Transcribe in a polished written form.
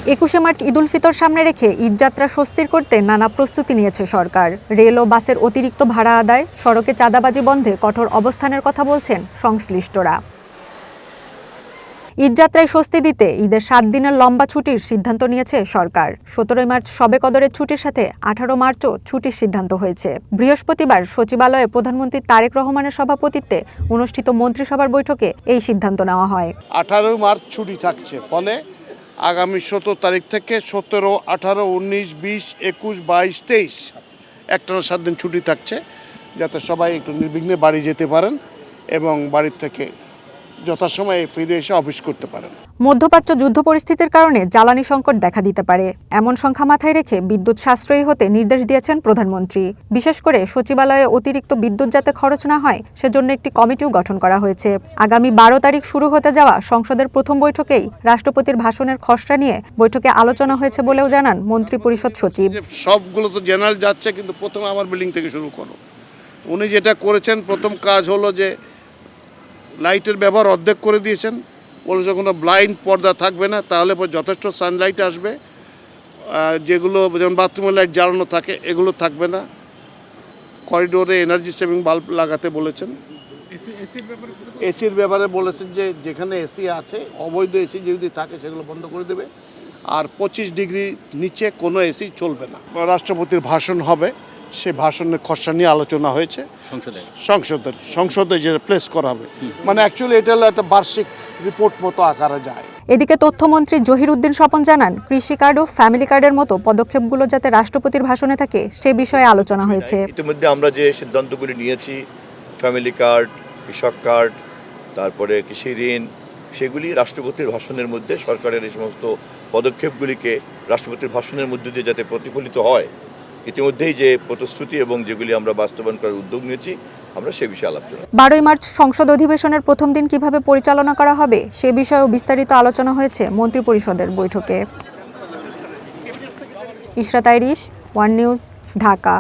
21শে March ঈদুল ফিতর সামনে রেখে ঈদযাত্রা স্বস্তির করতে নানা প্রস্তুতি নিয়েছে সরকার। রেল ও বাসের অতিরিক্ত ভাড়া আদায়, সড়কে চাঁদাবাজি বন্ধে কঠোর অবস্থানের কথা বলছেন সংশ্লিষ্টরা। ঈদযাত্রায় স্বস্তি দিতে ঈদের 7 দিনের লম্বা ছুটির সিদ্ধান্ত নিয়েছে সরকার। 17 মার্চ শবে কদরের ছুটির সাথে 18 মার্চও ছুটির সিদ্ধান্ত হয়েছে। বৃহস্পতিবার সচিবালয়ে প্রধানমন্ত্রী তারেক রহমানের সভাপতিত্বে অনুষ্ঠিত মন্ত্রিসভার বৈঠকে এই সিদ্ধান্ত নেওয়া হয়। 18 মার্চ ছুটি থাকছে, ফলে আগামী 17 তারিখ থেকে 17, 18, 19, 20, 21, 22, 23 একটানা 7 দিন ছুটি থাকছে, যাতে সবাই একটু নির্বিঘ্নে বাড়ি যেতে পারেন এবং বাড়ির থেকে যথাসময়ে ফিরে এসে অফিস করতে পারেন। মধ্যপ্রাচ্য যুদ্ধ পরিস্থিতির কারণে জ্বালানি সংকট দেখা দিতে পারে, এমন সংখ্যা মাথায় রেখে বিদ্যুৎ সাশ্রয়ী হতে নির্দেশ দিয়েছেন প্রধানমন্ত্রী। বিশেষ করে সচিবালয়ে অতিরিক্ত বিদ্যুৎ যাতে খরচ না হয় সেজন্য একটি কমিটিও গঠন করা হয়েছে। আগামী 12 তারিখ শুরু হতে যাওয়া সংসদের প্রথম বৈঠকেই রাষ্ট্রপতির ভাষণের খসড়া নিয়ে বৈঠকে আলোচনা হয়েছে বলেও জানান মন্ত্রিপরিষদ সচিব। সবগুলো তো জেনারেল যাচ্ছে, কিন্তু প্রথমে আমার বিল্ডিং থেকে শুরু করো। উনি যেটা করেছেন, প্রথম কাজ হলো যে লাইটের ব্যবহার অর্ধেক করে দিয়েছেন। বলেছে কোনো ব্লাইন্ড পর্দা থাকবে না, তাহলে যথেষ্ট সানলাইট আসবে। যেগুলো যেমন বাথরুমের লাইট জ্বালানো থাকে এগুলো থাকবে না। করিডোরে এনার্জি সেভিং বাল্ব লাগাতে বলেছেন। এসির ব্যাপারে বলেছেন যে যেখানে এসি আছে, অবৈধ এসি যদি থাকে সেগুলো বন্ধ করে দেবে। আর 25 ডিগ্রি নিচে কোনো এসি চলবে না। রাষ্ট্রপতির ভাষণ হবে, সে ভাষণের খসড়া নিয়ে আলোচনা হয়েছে সংসদে যে প্লেস করা হবে। মানে অ্যাকচুয়ালি এটা হলো একটা বার্ষিক রিপোর্ট মতো আকারে যায়। এদিকে তথ্যমন্ত্রী জহির উদ্দিন স্বপন জানান, কৃষি কার্ড ও ফ্যামিলি কার্ডের মতো পদক্ষেপগুলো যাতে রাষ্ট্রপতির ভাষণে থাকে সে বিষয়ে আলোচনা হয়েছে। ইতিমধ্যে আমরা যে সিদ্ধান্তগুলি নিয়েছি, ফ্যামিলি কার্ড, কৃষক কার্ড, তারপরে কৃষি ঋণ, সেগুলি রাষ্ট্রপতির ভাষণের মধ্যে সরকারের এই সমস্ত পদক্ষেপগুলিকে রাষ্ট্রপতির ভাষণের মধ্যে দিয়ে যাতে প্রতিফলিত হয়, ইতিমধ্যেই যে প্রতিশ্রুতি এবং যেগুলি আমরা বাস্তবায়ন করার উদ্যোগ নিয়েছি, আমরা সে বিষয়ে আলোচনা। 12 মার্চ সংসদ অধিবেশনের প্রথম দিন কিভাবে পরিচালনা করা হবে সে বিষয়েও বিস্তারিত আলোচনা হয়েছে মন্ত্রিপরিষদের বৈঠকে। Ishrat Irish, one news, Dhaka.